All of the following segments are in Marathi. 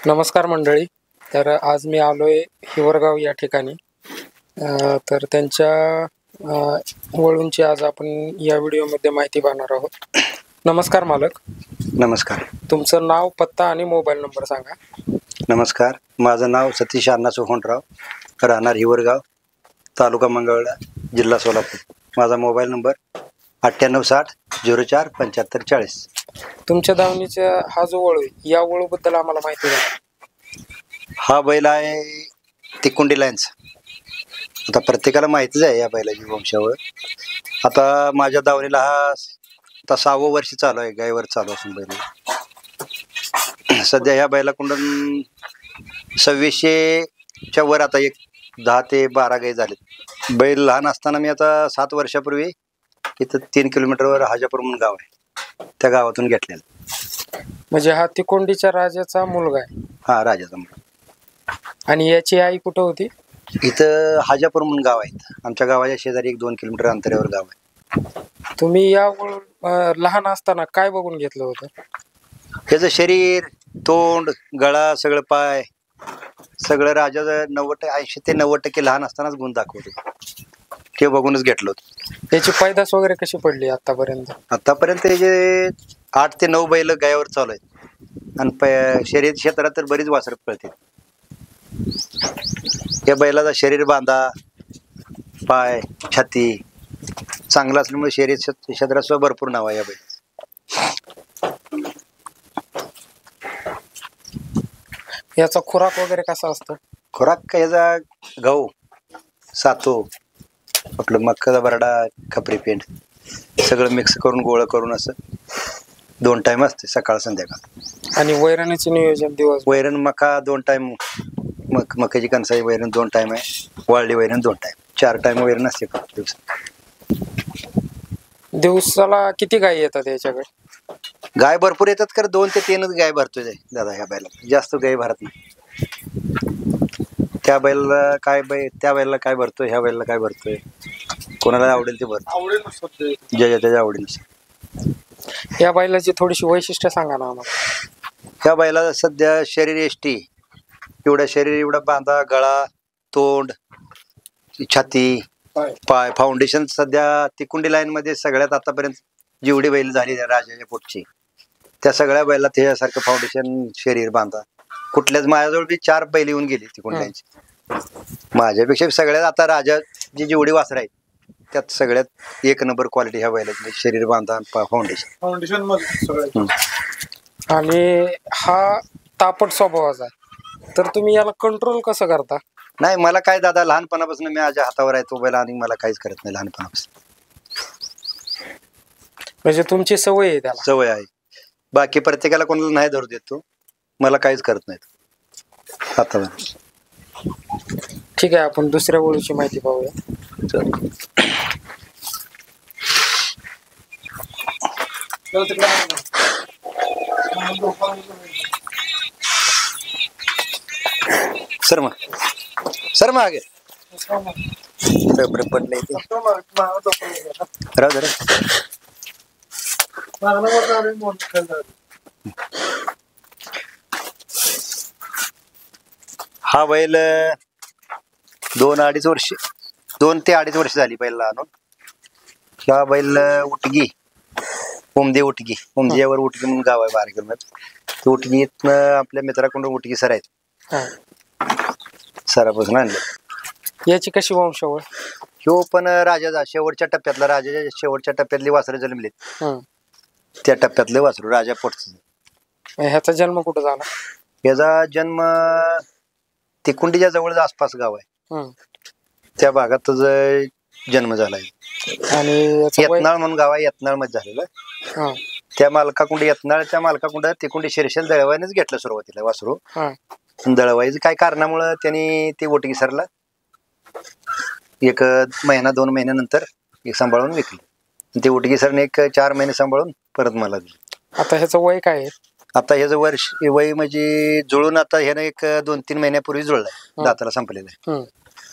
नमस्कार मंडळी. तर आज मी आलोय हिवरगाव या ठिकाणी. तर त्यांच्या वळूंची आज आपण या व्हिडिओमध्ये माहिती पाहणार आहोत. नमस्कार मालक. नमस्कार. तुमचं नाव, पत्ता आणि मोबाईल नंबर सांगा. नमस्कार, माझं नाव सतीश अण्णा सोहनराव, राहणार हिवरगाव, तालुका मंगळवेढा, जिल्हा सोलापूर. माझा मोबाईल नंबर 9860 04 75 40. तुमच्या दावणीचा हा जो वळू आहे, या वळूबद्दल आम्हाला माहिती द्या. हा बैल आहे तिकुंडी लाईनचा. आता प्रत्येकाला माहितीच आहे या बैलाची वंशावळ. आता माझ्या दावणीला हा आता 6वं वर्ष चालू आहे, गायवर चालू असून बैल. सध्या ह्या बैलाकडून 2600च्या वर आता 10 ते 12 गाय झालेत. बैल लहान असताना मी आता 7 वर्षापूर्वी इथं 3 किलोमीटरवर हाजापूर म्हणून गाव आहे, त्या गावातून घेतलेला. म्हणजे हा तिकोंडीच्या राजाचा मुलगा आहे? हा, राजाचा मुलगा. आणि याची आई कुठं होती? इथं हाजापूर म्हणून गाव आहे, आमच्या गावाच्या शेजारी 1-2 किलोमीटर अंतरावर गाव आहे. तुम्ही या लहान असताना काय बघून घेतलं होतं? त्याचं शरीर, तोंड, गळा, सगळं पाय, सगळं राजाचं 80 ते 90% लहान असतानाच गुण दाखवतो, ते बघूनच घेतलं होतं. त्याची पैदास वगैरे कशी पडली आतापर्यंत? आतापर्यंत जे 8 ते 9 बैल गायावर चालू आहेत, आणि शर्यत क्षेत्रात तर बरीच वासरं पळते. या बैलाचा शरीर बांधा, पाय, छाती चांगला असल्यामुळे शर्यत क्षेत्रात सुद्धा भरपूर नाव आहे या बैल. याचा खुराक वगैरे कसा असतो? खुराक का याचा गहू, सातू, आपलं मक्काचा बरडा, खपरी पेंड सगळं मिक्स करून गोळा करून असं 2 टाइम असते, सकाळ संध्याकाळ. आणि वैरणीचे नियोजन दिवस? वैरण मका 2 टाइम, मक्याची कणसाची वैरण 2 टाइम आहे, वाळली वैरण 2 टाइम, 4 टाइम वैरण असते दिवसाला किती गायी येतात याच्याकडे? गाय भरपूर येतात, कर 2 ते 3च गाय भरतोय दादा ह्या बैला, जास्त गाय भरत नाही. त्या बैलाला काय भरतोय, ह्या बैलाला काय भरतोय, कोणाला आवडेल ते भरतो, ज्याच्या त्याच्या आवडीनुसार. या बैलाची थोडीशी वैशिष्ट्य सांगा ना आम्हाला. ह्या बैलाला सध्या शरीर एष्टी, एवढं शरीर, एवढा बांधा, गळा, तोंड, छाती, पाय, फाउंडेशन सध्या तिकुंडी लाईन मध्ये सगळ्यात आतापर्यंत जेवढी बैल झाली राजाच्या पोटची, त्या सगळ्या बैला त्याच्यासारखं फाउंडेशन, शरीर बांधा. कुठल्याच माझ्याजवळ बी 4 बैल येऊन गेली तिकुंडी लाईनची. माझ्यापेक्षा सगळ्यात आता राजाची जेवढी वासरं आहेत त्यात सगळ्यात 1 नंबर क्वालिटी ह्या बैलाची, शरीर बांधा, फाउंडेशन. आणि हा तापट स्वभावाचा आहे, तर तुम्ही याला कंट्रोल कसं करता? नाही, मला काय दादा, लहानपणापासून मी माझ्या हातावर आहे तो बैल, आणि मला काहीच करत नाही लहानपणापासून. म्हणजे तुमची सवय आहे त्याला? सवय आहे. बाकी प्रत्येकाला कोणाला नाही धरू देत तो, मला काहीच करत नाही हातावर. ठीक आहे, आपण दुसऱ्या वळूची माहिती पाहूया. सर मग आगे पडले राहू दे. हा बैल 2 ते अडीच वर्ष झाली बैल आणून. ह्या बैल उटगी, उमदीवर उटगी म्हणून गाव आहे 12 किलोमीटर. उटगी आपल्या मित्राकडून उटगी सर आहेत, सरापासून आणले. याची कशी वंशावळ? ह्यो पण राजाचा राजाच्या शेवटच्या टप्प्यातली वासरं जन्मलीत, त्या टप्प्यातले वासरू राजा पोटच. ह्याचा जन्म कुठं झाला? याचा जन्म तिकुंडीच्या जवळ आसपास गाव आहे, त्या भागात जन्म झालाय. आणि यत्नाळ म्हणून गाव आहे, यत्नाळ मध्ये झालेलं. त्या मालकाकुंड तिकुंडी शिरशेल दळवाईनेच घेतलं सुरुवातीला वासरू. दळवाईचं काय कारणामुळं त्यांनी ते ओटगी सरला 1 महिना 2 महिन्यानंतर सांभाळून विकली. ते ओटगी सरने 4 महिने सांभाळून परत मला दिली. आता ह्याचं वय काय आहे? आता ह्याचं वय म्हणजे जुळून आता ह्यानं 1-2-3 महिन्यापूर्वी जुळलाय, दाताला संपलेलं आहे.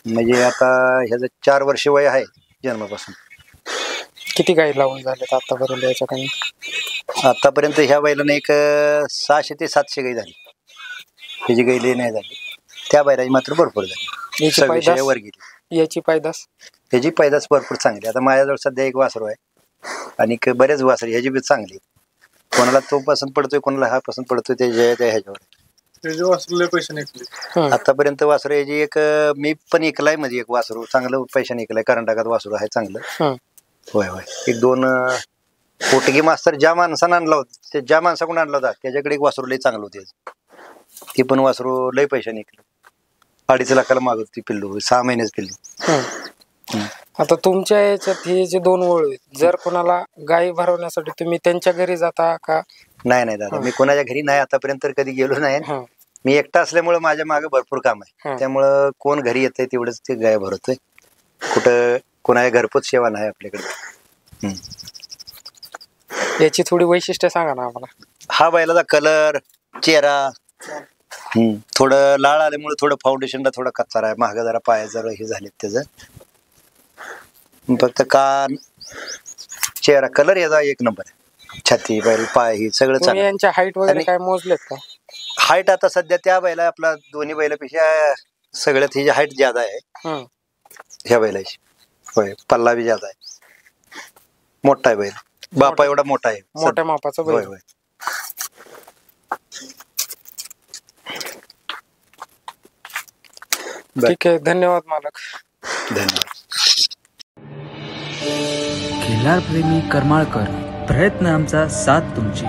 म्हणजे आता ह्याचं 4 वर्ष वय आहे जन्मापासून. किती गाई लावून झालेत आतापर्यंत याच्याकडे? आतापर्यंत ह्या बैलाने 600 ते 700 गाई झाली. ह्याची गाई नाही झाली, त्या बैलाची मात्र भरपूर झाली. याची 26 पैदास वर गेली. याची पैदास ह्याची पैदास भरपूर चांगली. आता माझ्याजवळ सध्या एक वासरू आहे आणि बरेच वासरे ह्याची बी चांगली. कोणाला तो पसंत पडतोय, कोणाला हा पसंत पडतोय, ते ह्याच्यावर. आतापर्यंत वासरू याची एक मी पण ऐकलाय, मध्ये एक वासरू चांगलं पैशाने ऐकलाय. कर्नाटकात वासरू आहे चांगलं. होय होय. एक 2 पोटगी मास्तर ज्या माणसानं आणला होता, ज्या माणसाकडून आणला होता त्याच्याकडे एक वासरू लय चांगलं होते. ती पण वासरू लय पैशाने ऐकलं. 2.5 लाखाला मागत होती पिल्लू, 6 महिन्याच पिल्लू. आता तुमच्या याच्यात हे जे 2 वळू आहेत, जर कोणाला गाई भरवण्यासाठी तुम्ही त्यांच्या घरी जाता का? नाही दादा, मी कोणाच्या घरी नाही आतापर्यंत तर कधी गेलो नाही. मी एकटा असल्यामुळे माझ्या मागे भरपूर काम आहे. त्यामुळं कोण घरी येतंय तेवढंच ते गाय भरवतोय. कुठं कोणाच्या घरपोच सेवा नाही आपल्याकडे. याची थोडी वैशिष्ट्य सांगा ना आम्हाला. हा बैलाचा कलर, चेहरा थोडं लाळ आल्यामुळे थोडं फाउंडेशनला थोडा कच्चा आहे. मागं जरा पाय जरा हे झालेत त्याचं. फक्त कान, चेहरा, कलर याचा 1 नंबर आहे. छाती, बैल, पाय हे सगळं चांगलं. यांच्या हाईट वगैरे काय मोजलेत का? हाईट आता सध्या त्या बैला आपला दोन्ही बैलापेक्षा सगळ्यात ही हाईट ज्यादा आहे ह्या बैलाची. होय, पल्ला बी ज्यादा आहे. मोठा आहे बैल, बापा एवढा मोठा आहे. मोठ्या मापाचा बैल. होय होय. ठीक आहे, धन्यवाद मालक. धन्यवाद. खिल्लार प्रेमी करमाळकर, प्रयत्न आमचा, साथ तुमची.